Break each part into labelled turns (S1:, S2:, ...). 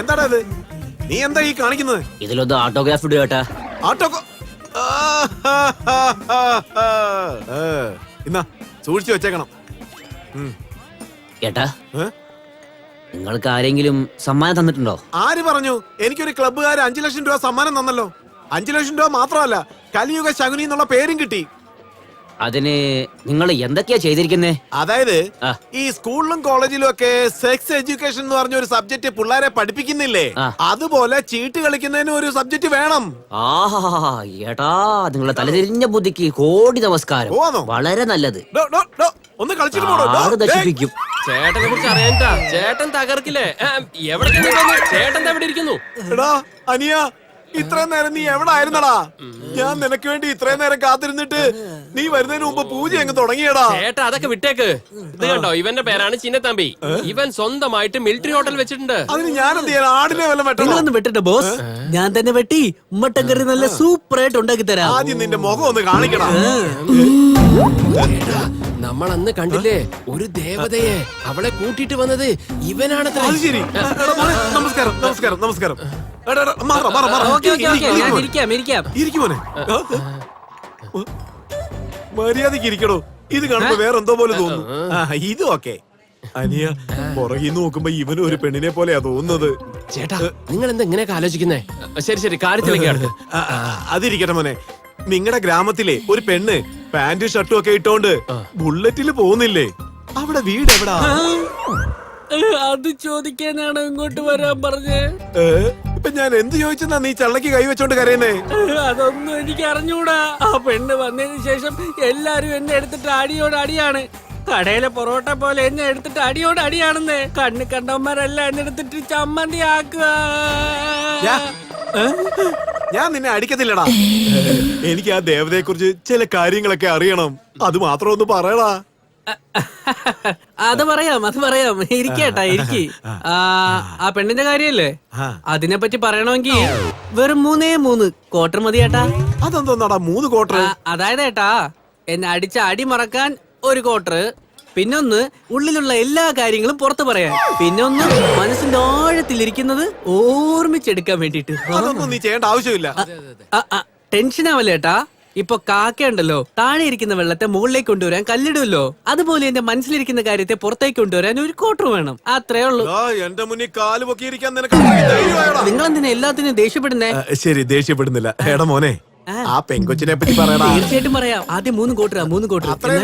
S1: എന്താടാ ഇത്? നീ എന്താ ഈ കാണിക്കുന്നത്?
S2: ഇതിലൊന്ന് ഓട്ടോഗ്രാഫ് ഇടുക ചേട്ടാ.
S1: ആട്ടോക്കോ ഇന്നാ സൂക്ഷിച്ചു വെച്ചേക്കണം.
S2: ചേട്ടാ, നിങ്ങൾക്ക് ആരെങ്കിലും സമ്മാനം തന്നിട്ടുണ്ടോ?
S1: ആര് പറഞ്ഞു? എനിക്കൊരു ക്ലബ്ബുകാര് 5 ലക്ഷം രൂപ സമ്മാനം തന്നല്ലോ. 5 ലക്ഷം രൂപ മാത്രമല്ല, കലിയുഗ ശകുനി എന്നുള്ള പേരും കിട്ടി.
S2: അതിന് നിങ്ങൾ എന്തൊക്കെയാ ചെയ്തിരിക്കുന്നേ?
S1: അതായത് ഈ സ്കൂളിലും കോളേജിലും ഒക്കെ സെക്സ് എഡ്യൂക്കേഷൻ എന്ന് പറഞ്ഞ ഒരു സബ്ജക്ട് പിള്ളേരെ പഠിപ്പിക്കുന്നില്ലേ, അതുപോലെ ചീട്ട് കളിക്കുന്നതിന് ഒരു സബ്ജക്ട് വേണം.
S2: ആഹാ ഏട്ടാ, നിങ്ങളുടെ തലതിരിഞ്ഞ ബുദ്ധിക്ക് കോടി നമസ്കാരം. വളരെ നല്ലത്.
S1: ഒന്ന് കളിച്ചിട്ട്
S2: നശിപ്പിക്കും.
S3: ചേട്ടനെ കുറിച്ച് അറിയാനിട്ടാ, ചേട്ടൻ തകർക്കില്ലേ? എവിടെ ചേട്ടൻ എവിടെ ഇരിക്കുന്നു?
S1: എടാ അനിയ, ഇത്രയും നേരം നീ എവിടെ ആയിരുന്നടാ? ഞാൻ നിനക്ക് വേണ്ടി ഇത്രയും നേരം കാത്തിരുന്നിട്ട് നീ വരുന്നതിന് മുമ്പ് പൂജ അങ്ങ് തുടങ്ങിയടാ.
S3: ചേട്ടാ അതൊക്കെ വിട്ടേക്ക്. ഇത് കണ്ടോ, ഇവന്റെ പേരാണ് ചിന്നത്തമ്പി. ഇവൻ സ്വന്തമായിട്ട് മിലിറ്ററി ഹോട്ടൽ വെച്ചിട്ടുണ്ട്.
S1: അതിന് ഞാൻ എന്ത് ചെയ്യാൻ? ആടിനെ വല്ല വെട്ടണം.
S4: വെട്ടിട്ട് ബോസ്, ഞാൻ തന്നെ വെട്ടി ഉമ്മട്ടൻ കറി നല്ല സൂപ്പർ ആയിട്ട് ഉണ്ടാക്കി തരാം.
S1: ആദ്യം നിന്റെ മുഖം ഒന്ന് കാണിക്കണം.
S3: നമ്മൾ അന്ന് കണ്ടില്ലേ ഒരു ദേവതയെ, അവളെ കൂട്ടിട്ട് വന്നത് ഇവനാണ്.
S1: അത് ശരി. നമസ്കാരം നമസ്കാരം നമസ്കാരം. മര്യാദക്ക് ഇരിക്കണോ? ഇത് കാണുമ്പോ വേറെ എന്തോ പോലെ തോന്നുന്നു. ഇത് ഓക്കെ. അനിയ, പുറകിൽ നോക്കുമ്പോ ഇവനും ഒരു പെണ്ണിനെ പോലെയാ തോന്നുന്നത്.
S3: ചേട്ടാ നിങ്ങൾ എന്താ ഇങ്ങനെയൊക്കെ ആലോചിക്കുന്നേ? ശരി ശരി, കാര്യത്തിലേക്ക്.
S1: അതിരിക്കട്ടെ മോനെ, നിങ്ങളുടെ ഗ്രാമത്തിലെ ഒരു പെണ്ണ് പാന്റും ഷർട്ടും ഒക്കെ ഇട്ടോണ്ട് ബുള്ളറ്റിൽ പോകുന്നില്ലേ? അവിടെ വീട് എവിടാ?
S4: അത് ചോദിക്കാനാണ് ഇങ്ങോട്ട് വരാൻ പറഞ്ഞേ.
S1: ഇപ്പൊ ഞാൻ എന്ത് ചോദിച്ചെന്നാ നീ ചള്ളക്ക് കൈവച്ചോണ്ട് കരയുന്നേ?
S4: അതൊന്നും എനിക്ക് അറിഞ്ഞൂടാ. ആ പെണ്ണ് വന്നതിന് ശേഷം എല്ലാരും എന്നെ എടുത്തിട്ട് അടിയോട് അടിയാണ്. കടയിലെ പൊറോട്ട പോലെ എന്നെ എടുത്തിട്ട് അടിയോട് അടിയാണെന്ന്. കണ്ണ് കണ്ടവന്മാരെല്ലാം എന്നെ എടുത്തിട്ട് ചമ്മന്തി ആക്കുക.
S1: ഞാൻ നിന്നെ അടിക്കത്തില്ലടാ. എനിക്ക് ആ ദേവതയെ കുറിച്ച് ചില കാര്യങ്ങളൊക്കെ അറിയണം. അത് മാത്രം ഒന്ന് പറയടാ.
S4: അത് പറയാം. ഇരിക്കേട്ടാ, ഇരിക്കി. ആ പെണ്ണിന്റെ കാര്യല്ലേ, അതിനെ പറ്റി പറയണമെങ്കിൽ വെറും 3 ക്വാർട്ടർ മതി ഏട്ടാ.
S1: അതെന്തോന്നാടാ 3 ക്വാർട്ടർ?
S4: അതായത് ഏട്ടാ, എന്നെ അടിച്ച അടി മറക്കാൻ 1 ക്വാർട്ടർ, പിന്നൊന്ന് ഉള്ളിലുള്ള എല്ലാ കാര്യങ്ങളും പുറത്തു പറയാൻ, പിന്നൊന്ന് മനസ്സിന്റെ ആഴത്തിലിരിക്കുന്നത് ഓർമ്മിച്ചെടുക്കാൻ വേണ്ടിട്ട്.
S1: അതൊന്നും നീ ചെയ്യേണ്ട ആവശ്യമില്ല.
S4: ടെൻഷൻ ആവല്ലേ ഏട്ടാ. ഇപ്പൊ കാക്കയുണ്ടല്ലോ, താഴെ ഇരിക്കുന്ന വെള്ളത്തെ മുകളിലേക്ക് കൊണ്ടുവരാൻ കല്ലിടുമല്ലോ, അതുപോലെ എന്റെ മനസ്സിലിരിക്കുന്ന കാര്യത്തെ പുറത്തേക്ക് കൊണ്ടുവരാൻ 1 ക്വാർട്ടർ വേണം. അത്രേ ഉള്ളൂ.
S1: എന്റെ മുന്നിൽ കാല് പൊക്കിയിരിക്കാൻ നിനക്ക്
S4: നിങ്ങൾ എന്തിനാ എല്ലാത്തിനും ദേഷ്യപ്പെടുന്നേ?
S1: ശരി, ദേഷ്യപ്പെടുന്നില്ല. എടാ മോനെ, ആ പെങ്കൊച്ചിനെ പറ്റി പറയടാ.
S4: തീർച്ചയായിട്ടും പറയാം. ആദ്യം 3 ക്വാർട്ടർ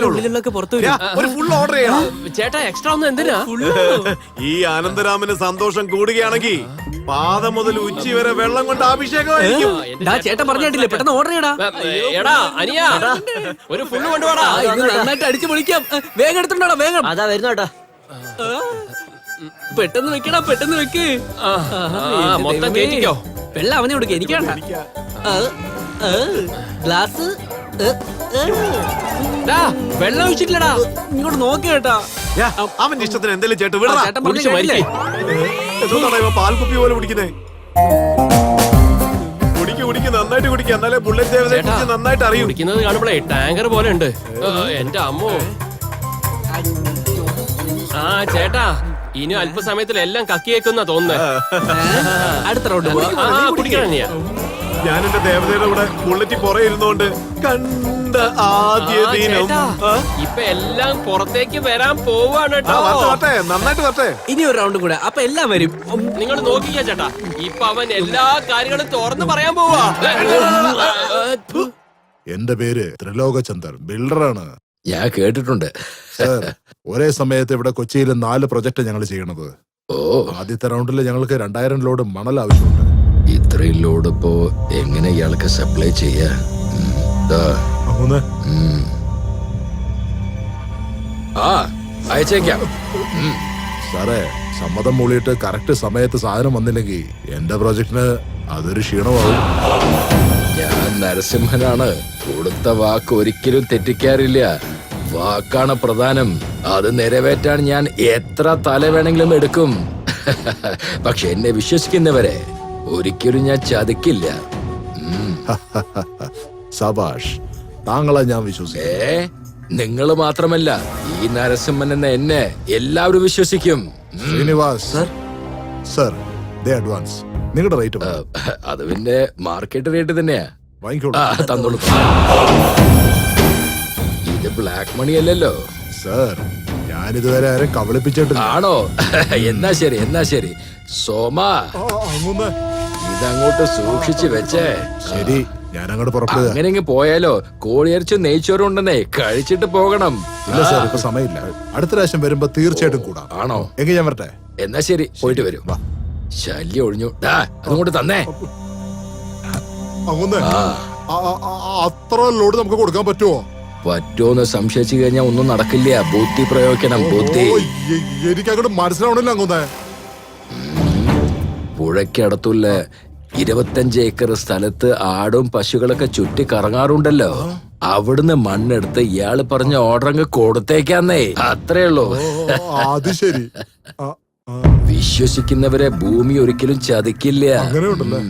S4: ഉള്ളിലൊക്കെ പുറത്തു വരും.
S1: ഒരു ഫുൾ ഓർഡർ ചെയ്യണം.
S3: ചേട്ടാ എക്സ്ട്രാ ഒന്നും എന്തിനാ?
S1: ഈ ആനന്ദരാമന് സന്തോഷം കൂടുകയാണെങ്കിൽ പാദം മുതൽ ഉച്ചി വരെ വെള്ളം കൊണ്ട് അഭിഷേകമായിരിക്കും.
S4: ചേട്ടൻ പറഞ്ഞിട്ടില്ലേ, പെട്ടെന്ന് ഓർഡർ ചെയ്യടാ.
S3: എടാ അനിയാ, ഒരു ഫുള്ള് കൊണ്ടുപോടാ.
S4: നന്നായിട്ട് അടിച്ചു പൊളിക്കാം. വേഗം എടുത്തോണ്ടാ, വേഗം.
S2: അതാ വരുന്നു കേട്ടോ.
S4: പെട്ടെന്ന് വെക്കടാ, പെട്ടെന്ന് വെക്ക്.
S3: മൊത്തം കേറ്റിക്കോ.
S4: വെള്ളം അവനെ കൊടുക്ക, എനിക്ക് വേണ്ട. ഗ്ലാസ്
S3: വെള്ളം ഒഴിച്ചിട്ടില്ലടാ.
S4: ഇങ്ങോട്ട് നോക്കി കേട്ടാ.
S1: അവന്റെ ഇഷ്ടത്തിന് എന്തെങ്കിലും ചേട്ടൻ വിടാ. പാൽക്കുപ്പി പോലെ കുടിക്കുന്നേ. കുടിക്ക് നന്നായിട്ട് കുടിക്കുക, എന്നാലേ ബുള്ളറ്റ് ദേവതയെ കുറിച്ച് നന്നായിട്ട് അറിയൂ.
S3: കുടിക്കുന്നത് കാണുമ്പോഴേ ടാങ്കർ പോലെ ഉണ്ട്. എന്റെ അമ്മോ. ചേട്ടാ ഇനി അല്പസമയത്തിൽ എല്ലാം കക്കിയേക്കുന്ന തോന്നുന്നത്.
S4: അടുത്ത റൗണ്ട്
S3: കുടിക്കണം.
S1: ഞാൻ എന്റെ ദേവതയുടെ കൂടെ ബുള്ളറ്റിൽ പുറകെ ഇരുന്നോണ്ട് കണ്ട ആദ്യ ദിനം.
S3: ഇപ്പൊ എല്ലാം പുറത്തേക്ക് വരാൻ പോവാണ് കേട്ടോ.
S1: നന്നായിട്ട് വരട്ടെ.
S4: ഇനി ഒരു റൗണ്ട് കൂടെ, അപ്പൊ എല്ലാം വരും.
S3: നിങ്ങൾ നോക്കിക്കാ ചേട്ടാ, ഇപ്പൊ അവൻ എല്ലാ കാര്യങ്ങളും തുറന്ന് പറയാൻ പോവാ.
S5: എന്റെ പേര് ത്രിലോകചന്ദർ, ബിൽഡറാണ്.
S6: ഞാൻ കേട്ടിട്ടുണ്ട്.
S5: ഒരേ സമയത്ത് ഇവിടെ കൊച്ചിയിൽ 4 പ്രൊജക്ട് ഞങ്ങൾ ചെയ്യണത്. ആദ്യത്തെ റൗണ്ടിൽ ഞങ്ങൾക്ക് 2000 ലോഡ് മണൽ ആവശ്യമുണ്ട്.
S6: ഇത്രയും ലോഡ് ഇപ്പോ എങ്ങനെ ഇയാൾക്ക് സപ്ലൈ ചെയ്യാ? അയച്ചേക്കാം
S5: സാറേ. സമ്മതം മൂളിയിട്ട് കറക്റ്റ് സമയത്ത് സാധനം വന്നില്ലെങ്കിൽ എന്റെ പ്രോജക്റ്റിന് അതൊരു ക്ഷീണമാവും.
S6: ഞാൻ നരസിംഹനാണ്. കൊടുത്ത വാക്ക് ഒരിക്കലും തെറ്റിക്കാറില്ല. വാക്കാണ് പ്രധാനം. അത് നിറവേറ്റാൻ ഞാൻ എത്ര തല വേണമെങ്കിലും എടുക്കും. പക്ഷെ എന്നെ വിശ്വസിക്കുന്നവരെ ഒരിക്കലും ഞാൻ ചതിക്കില്ല.
S5: സബാഷ്, താങ്കളെ ഞാൻ വിശ്വസിക്കും.
S6: നിങ്ങൾ മാത്രമല്ല, ഈ നരസിംഹൻ എന്ന എന്നെ എല്ലാവരും വിശ്വസിക്കും.
S5: ശ്രീനിവാസ് സർ, ദേ അഡ്വാൻസ്. നിങ്ങളുടെ റേറ്റ്
S6: അത് പിന്നെ മാർക്കറ്റ് റേറ്റ് തന്നെയാ.
S5: വാങ്ങിക്കോളൂ.
S6: തന്നോളൂ. ഇത് ബ്ലാക്ക് മണി അല്ലല്ലോ
S5: സർ. ഞാനിതുവരെ ആരും കബളിപ്പിച്ചിട്ടില്ല.
S6: ആണോ? എന്നാ ശരി, എന്നാ ശരി. സോമ, ഇതങ്ങോട്ട് സൂക്ഷിച്ചു വെച്ചേ.
S5: ശരി, ഞാൻ അങ്ങോട്ട് പുറപ്പെടുക.
S6: അങ്ങനെ പോയാലോ? കോഴിയരച്ചു നെയ്ച്ചോറും ഉണ്ടെന്നേ, കഴിച്ചിട്ട് പോകണം.
S5: ഇല്ല സാർ, ഇപ്പൊ സമയമില്ല. അടുത്ത പ്രാവശ്യം വരുമ്പോ തീർച്ചയായിട്ടും കൂടാം.
S6: ആണോ?
S5: എങ്കിൽ ഞാൻ വരട്ടെ.
S6: എന്നാ ശരി, പോയിട്ട് വരും. ശല്യം ഒഴിഞ്ഞു. അതുകൊണ്ട് തന്നേ.
S5: അങ്ങനെ അത്ര ലോഡ് നമുക്ക് കൊടുക്കാൻ പറ്റുമോ?
S6: പറ്റുമോന്ന് സംശയിച്ചു കഴിഞ്ഞാൽ ഒന്നും നടക്കില്ല. ബുദ്ധി പ്രയോഗിക്കണം, ബുദ്ധി.
S5: എനിക്ക് അങ്ങോട്ട് മനസ്സിലാവണില്ല. അങ്ങനെ
S6: പുഴയ്ക്കടുത്തുള്ള 25 ഏക്കർ സ്ഥലത്ത് ആടും പശുക്കളൊക്കെ ചുറ്റി കറങ്ങാറുണ്ടല്ലോ. അവിടുന്ന് മണ്ണെടുത്ത് ഇയാള് പറഞ്ഞ ഓർഡർ അങ്ങ് കൊടുത്തേക്കാന്നേ. അത്രേ ഉള്ളൂ.
S5: അത് ശരി.
S6: വിശ്വസിക്കുന്നവരെ ഭൂമി ഒരിക്കലും ചതിക്കില്ല.
S5: അങ്ങനെയുണ്ടല്ലേ?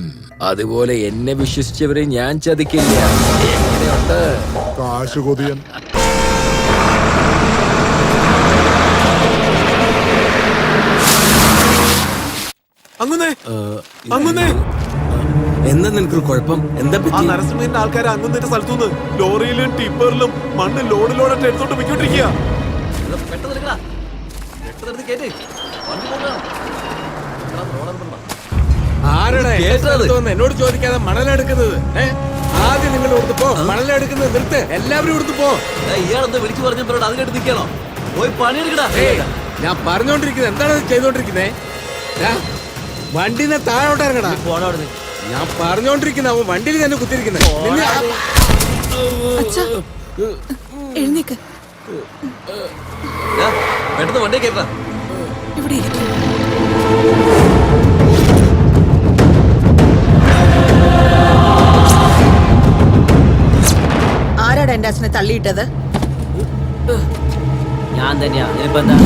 S6: അതുപോലെ എന്നെ വിശ്വസിച്ചവരെ ഞാൻ ചതിക്കില്ല. എങ്ങനെയുണ്ട്?
S5: കാശ് കൊതിയൻ.
S1: അങ്ങനെ
S7: എന്താ നിനക്കൊരു കുഴപ്പം? എന്താ
S1: ആ
S7: പറ്റി?
S1: നരസിംഹന്റെ ആൾക്കാർ അങ്ങുന്നതിന്റെ സ്ഥലത്തുനിന്ന് ലോറിയിലും ടിപ്പറിലും മണ്ണ് ലോഡിലോടെ എടുത്തോട്ട് പോയിക്കൊണ്ടിരിക്കുക.
S7: ആരുടെ എന്നോട് ചോദിക്കാതെ മണലെടുക്കുന്നത്? ആദ്യം നിങ്ങൾ ഇവിടുന്ന് പോ. മണലെടുക്കുന്നത് നിർത്ത്. എല്ലാവരും ഇവിടുന്ന് പോ.
S2: ഇയാളെന്താ വിളിച്ചു പറഞ്ഞപ്പോഴാണ് അതിനടുത്ത് നിൽക്കണോ? പോയി പണിയെടുക്കടാ.
S7: ഞാൻ പറഞ്ഞോണ്ടിരിക്കുന്നത് എന്താണ് ചെയ്തോണ്ടിരിക്കുന്നേ? വണ്ടിനെ താഴോട്ട് ഇറങ്ങടാ. ഞാൻ പറഞ്ഞോണ്ടിരിക്കുന്ന അവൻ വണ്ടിയിൽ തന്നെ കുത്തിരിക്കുന്നത്.
S8: എഴുന്നേക്ക്.
S2: പെട്ടെന്ന് വണ്ടി കേട്ടാ.
S8: ഇവിടെ ഇരിക്കും. ആരാടാ എന്റെ അച്ഛനെ തള്ളിയിട്ടത്?
S2: ഞാൻ തന്നെയാ. ഇതിപ്പോ എന്താ?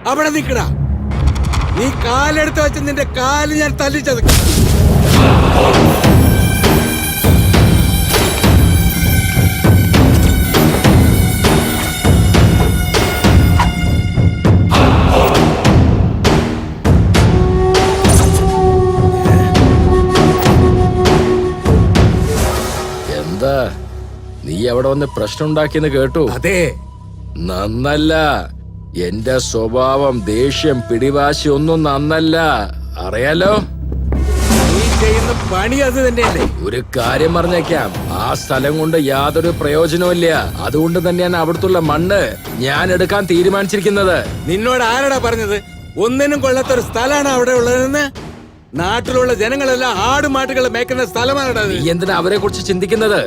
S7: അവിടെ നിക്കടാ. നീ കാലെടുത്ത് വെച്ച് നിന്റെ കാല് ഞാൻ തല്ലിച്ചത്.
S6: എന്താ നീ അവിടെ വന്ന് പ്രശ്നം ഉണ്ടാക്കിയെന്ന് കേട്ടു.
S7: അതെ,
S6: നന്നല്ല. എന്റെ സ്വഭാവം, ദേഷ്യം, പിടിവാശി ഒന്നും നന്നല്ല, അറിയാലോ.
S7: നീ ചെയ്യുന്ന പണി അത് തന്നെയല്ലേ?
S6: ഒരു കാര്യം പറഞ്ഞേക്കാം, ആ സ്ഥലം കൊണ്ട് യാതൊരു പ്രയോജനമില്ല. അതുകൊണ്ട് തന്നെയാണ് അവിടുത്തെ മണ്ണ് ഞാൻ എടുക്കാൻ തീരുമാനിച്ചിരിക്കുന്നത്.
S7: നിന്നോട് ആരടാ പറഞ്ഞത് ഒന്നിനും കൊള്ളാത്തൊരു സ്ഥലമാണ് അവിടെ ഉള്ളതെന്ന്? നാട്ടിലുള്ള ജനങ്ങളെല്ലാം ആടുമാട്ടുകളെ മേക്കുന്ന സ്ഥലമാണത്.
S6: നീ എന്തിനാ അവരെ കുറിച്ച് ചിന്തിക്കുന്നത്?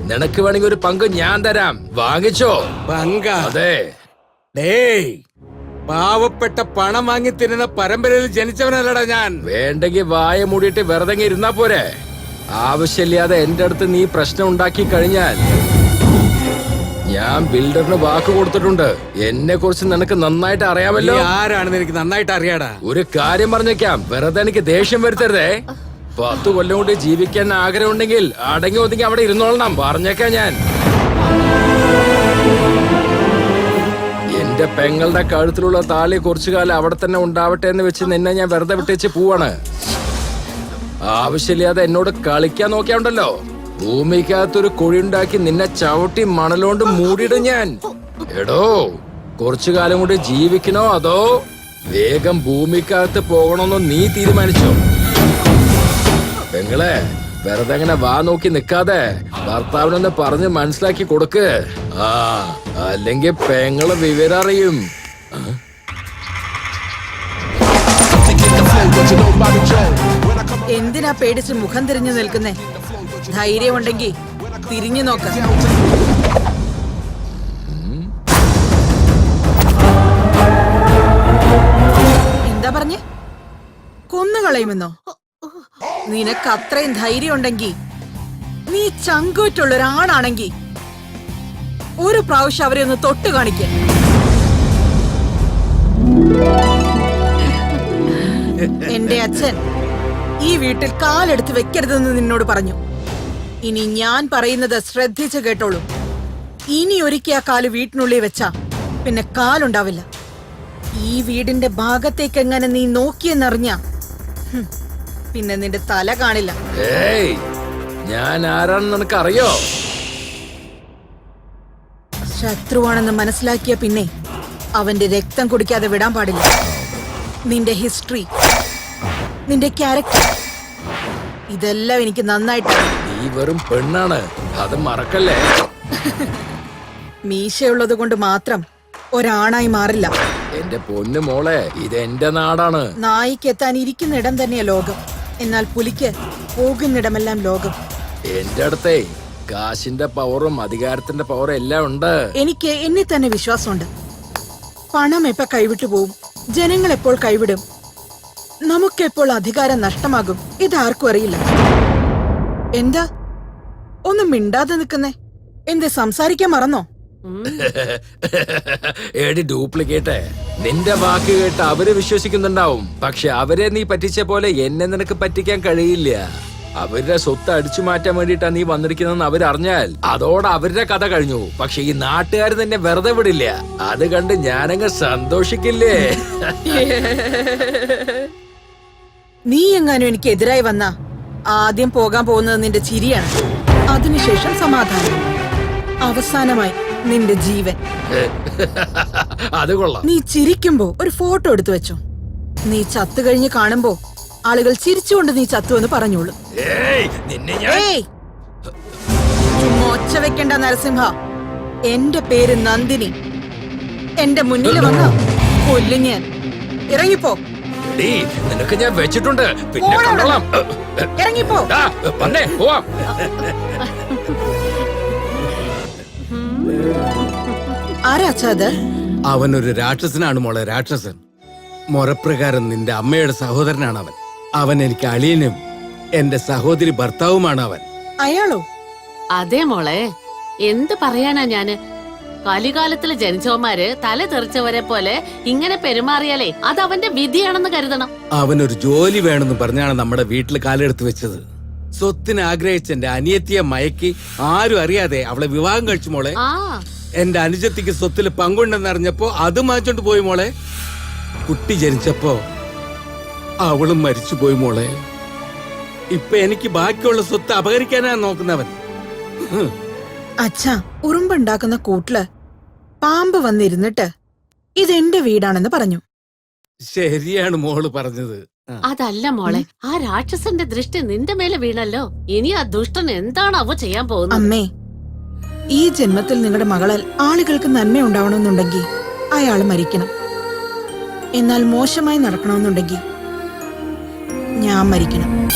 S6: നിനക്ക് വേണമെങ്കിൽ ഒരു പങ്ക് ഞാൻ തരാം, വാങ്ങിച്ചോ.
S7: പങ്ക?
S6: അതെ.
S7: ഡേയ്, പാവപ്പെട്ട പണം വാങ്ങി തിന്നുന്ന പരമ്പരയിൽ ജനിച്ചവനല്ലടാ ഞാൻ.
S6: വേണ്ടെങ്കിൽ വായ മൂടിയിട്ട് വെറുതെ ഇരുന്നാ പോരെ. ആവശ്യമില്ലാതെ എന്റെ അടുത്ത് നീ പ്രശ്നം ഉണ്ടാക്കി കഴിഞ്ഞാൽ ഞാൻ ബിൽഡറിന് വാക്ക് കൊടുത്തിട്ടുണ്ട്. എന്നെ കുറിച്ച് നിനക്ക് നന്നായിട്ട് അറിയാമല്ലോ.
S7: നീ ആരാണെന്ന് എനിക്ക് നന്നായിട്ട് അറിയാടാ.
S6: ഒരു കാര്യം പറഞ്ഞേക്കാം, വെറുതെ എനിക്ക് ദേഷ്യം വരുത്തരുതേ. 10 കൊല്ലം കൊണ്ട് ജീവിക്കാൻ ആഗ്രഹം ഉണ്ടെങ്കിൽ അടങ്ങി ഒതുങ്ങി അവിടെ ഇരുന്നോളണം, പറഞ്ഞേക്കാം ഞാൻ. എന്റെ പെങ്ങളുടെ കഴുത്തിലുള്ള താലി കുറച്ചു കാലം അവിടെ തന്നെ ഉണ്ടാവട്ടെ എന്ന് വെച്ച് നിന്നെ ഞാൻ വെറുതെ വിട്ടേച്ച് പോവാണ്. ആവശ്യമില്ലാതെ എന്നോട് കളിക്കാൻ നോക്കിയാണ്ടല്ലോ, ഭൂമിക്കകത്തൊരു കുഴിയുണ്ടാക്കി നിന്നെ ചവിട്ടി മണലോണ്ട് മൂടിയിടും ഞാൻ. എടോ, കുറച്ചു കാലം കൊണ്ട് ജീവിക്കണോ അതോ വേഗം ഭൂമിക്കകത്ത് പോകണമെന്നോ നീ തീരുമാനിച്ചോ? പെങ്ങളെ, വെറുതെ അങ്ങനെ വാ നോക്കി നിക്കാതെ ഭർത്താവിനൊന്ന് പറഞ്ഞ് മനസ്സിലാക്കി കൊടുക്ക്. അല്ലെങ്കിൽ പെങ്ങള് വിവരം അറിയും.
S8: എന്തിനാ പേടിച്ച് മുഖം തിരിഞ്ഞു നിൽക്കുന്നേ? ധൈര്യമുണ്ടെങ്കിൽ തിരിഞ്ഞു നോക്ക. എന്താ പറഞ്ഞേ? കൊന്നുകളയുമെന്നോ? നിനക്ക് അത്രയും ധൈര്യം ഉണ്ടെങ്കിൽ, നീ ചങ്കൂറ്റുള്ള ഒരാണാണെങ്കിൽ ഒരു പ്രാവശ്യം അവരെ ഒന്ന് തൊട്ട് കാണിക്ക. എന്റെ അച്ഛൻ ഈ വീട്ടിൽ കാലെടുത്ത് വെക്കരുതെന്ന് നിന്നോട് പറഞ്ഞു. ഇനി ഞാൻ പറയുന്നത് ശ്രദ്ധിച്ചു കേട്ടോളൂ. ഇനി ഒരിക്കൽ ആ കാല് വീട്ടിനുള്ളിൽ വെച്ചാ പിന്നെ കാലുണ്ടാവില്ല. ഈ വീടിന്റെ ഭാഗത്തേക്ക് എങ്ങനെ നീ നോക്കിയെന്നറിഞ്ഞ പിന്നെ നിന്റെ തല കാണില്ല.
S6: ഏയ്, ഞാൻ ആരാണെന്ന് നിനക്ക് അറിയോ?
S8: ശത്രുവാണെന്ന് മനസ്സിലാക്കിയ പിന്നെ അവന്റെ രക്തം കുടിക്കാതെ വിടാൻ പാടില്ല. നിന്റെ ഹിസ്റ്ററി, നിന്റെ ക്യാരക്ടർ, ഇതെല്ലാം എനിക്ക് നന്നായിട്ട്.
S6: നീ വെറും പെണ്ണാണ്, അത് മറക്കല്ലേ.
S8: മീശയുള്ളത് കൊണ്ട് മാത്രം ഒരാണായി മാറില്ല.
S6: എന്റെ പൊന്നു മോളെ, ഇത് എന്റെ നാടാണ്.
S8: നായിക്ക് എത്താൻ ഇരിക്കുന്ന ഇടം തന്നെയാ ലോകം, എന്നാൽ പുലിക്ക് പോകുന്നിടമെല്ലാം ലോകം.
S6: എന്റെ അടുത്തേ കാശിന്റെ പവറും അധികാരത്തിന്റെ പവറും എല്ലാം ഉണ്ട്.
S8: എനിക്ക് എന്നെ തന്നെ വിശ്വാസമുണ്ട്. പണം എപ്പോ കൈവിട്ടു പോവും, ജനങ്ങൾ എപ്പോൾ കൈവിടും, നമുക്കെപ്പോൾ അധികാരം നഷ്ടമാകും, ഇതാർക്കും അറിയില്ല. എന്താ ഒന്നും മിണ്ടാതെ നിൽക്കുന്നേ? എന്ത് സംസാരിക്കാൻ മറന്നോ?
S6: ഏടി ഡ്യൂപ്ലിക്കേറ്റ്. നിന്റെ വാക്ക് കേട്ട് അവര് വിശ്വസിക്കുന്നുണ്ടാവും, പക്ഷെ അവരെ നീ പറ്റിച്ച പോലെ എന്നെ നിനക്ക് പറ്റിക്കാൻ കഴിയില്ല. അവരുടെ സ്വത്ത് അടിച്ചു മാറ്റാൻ വേണ്ടിട്ടാ നീ വന്നിരിക്കുന്നതെന്ന് അവരറിഞ്ഞാൽ അതോടെ അവരുടെ കഥ കഴിഞ്ഞു. പക്ഷെ ഈ നാട്ടുകാർ നിന്നെ വെറുതെ വിടില്ല. അത് കണ്ട് ഞാനങ്ങ് സന്തോഷിക്കില്ലേ?
S8: നീ എങ്ങാനും എനിക്ക് എതിരായി വന്നാ ആദ്യം പോകാൻ പോകുന്നത് നിന്റെ ചിരിയാണ്, അതിനുശേഷം സമാധാനം, അവസാനമായി നിന്റെ ജീവൻ.
S6: അത് കൊള്ളാം.
S8: നീ ചിരിക്കുമ്പോ ഒരു ഫോട്ടോ എടുത്തു വെച്ചോ. നീ ചത്തു കഴിഞ്ഞ് കാണുമ്പോ ആളുകൾ ചിരിച്ചുകൊണ്ട് നീ ചത്തു എന്ന് പറഞ്ഞോളൂ. ഏയ്, ചുമ്മാ ഒച്ച വെക്കണ്ട നരസിംഹ. എന്റെ പേര് നന്ദിനി. എന്റെ മുന്നിൽ വന്ന കൊല്ലും ഞാൻ. ഇറങ്ങിപ്പോ.
S6: നിനക്ക് ഞാൻ വെച്ചിട്ടുണ്ട്, പിന്നെ കണ്ടോളാം.
S8: ഇറങ്ങിപ്പോ.
S6: വന്നേ പോവാം.
S8: ആരാച്ചത്?
S7: അവനൊരു രാക്ഷസനാണ് മോളെ, രാക്ഷസൻ. മുറപ്രകാരം നിന്റെ അമ്മയുടെ സഹോദരനാണ് അവൻ. അവൻ എനിക്ക് അളിയനും എന്റെ സഹോദരി ഭർത്താവുമാണ് അവൻ.
S8: അയാളോ?
S9: അതെ മോളെ, എന്ത് പറയാനാ ഞാന്. കലികാലത്തില് ജനിച്ചവന്മാര് തല തെറിച്ചവരെ പോലെ ഇങ്ങനെ പെരുമാറിയാലേ അത് അവന്റെ വിധിയാണെന്ന് കരുതണം.
S7: അവനൊരു ജോലി വേണമെന്ന് പറഞ്ഞാണ് നമ്മുടെ വീട്ടിൽ കാലെടുത്ത് വെച്ചത്. സ്വത്തിന് ആഗ്രഹിച്ച എന്റെ അനിയത്തിയെ മയക്കി ആരും അറിയാതെ അവളെ വിവാഹം കഴിച്ചു മോളെ. എന്റെ അനുജത്തിക്ക് സ്വത്തിൽ പങ്കുണ്ടെന്ന് അറിഞ്ഞപ്പോ അത് മാറ്റോണ്ട് പോയി മോളെ. കുട്ടി ജനിച്ചപ്പോ അവളും മരിച്ചുപോയി മോളെ. ഇപ്പൊ എനിക്ക് ബാക്കിയുള്ള സ്വത്ത് അപഹരിക്കാനാ നോക്കുന്നവൻ.
S8: അച്ഛാ, ഉറുമ്പുണ്ടാക്കുന്ന കൂട്ടില് പാമ്പ് വന്നിരുന്നിട്ട് ഇതെന്റെ വീടാണെന്ന് പറഞ്ഞു.
S7: ശരിയാണ് മോള് പറഞ്ഞത്.
S9: അതല്ല മോളെ, ആ രാക്ഷസന്റെ ദൃഷ്ടി നിന്റെ മേലെ വീണല്ലോ. ഇനി ആ ദുഷ്ടൻ എന്താണാവോ ചെയ്യാൻ പോകുന്നത്?
S8: അമ്മേ, ഈ ജന്മത്തിൽ നിങ്ങളുടെ മകളാൽ ആളുകൾക്ക് നന്മ ഉണ്ടാവണമെന്നുണ്ടെങ്കിൽ അയാൾ മരിക്കണം. എന്നാൽ മോശമായി നടക്കണമെന്നുണ്ടെങ്കിൽ ഞാൻ മരിക്കണം.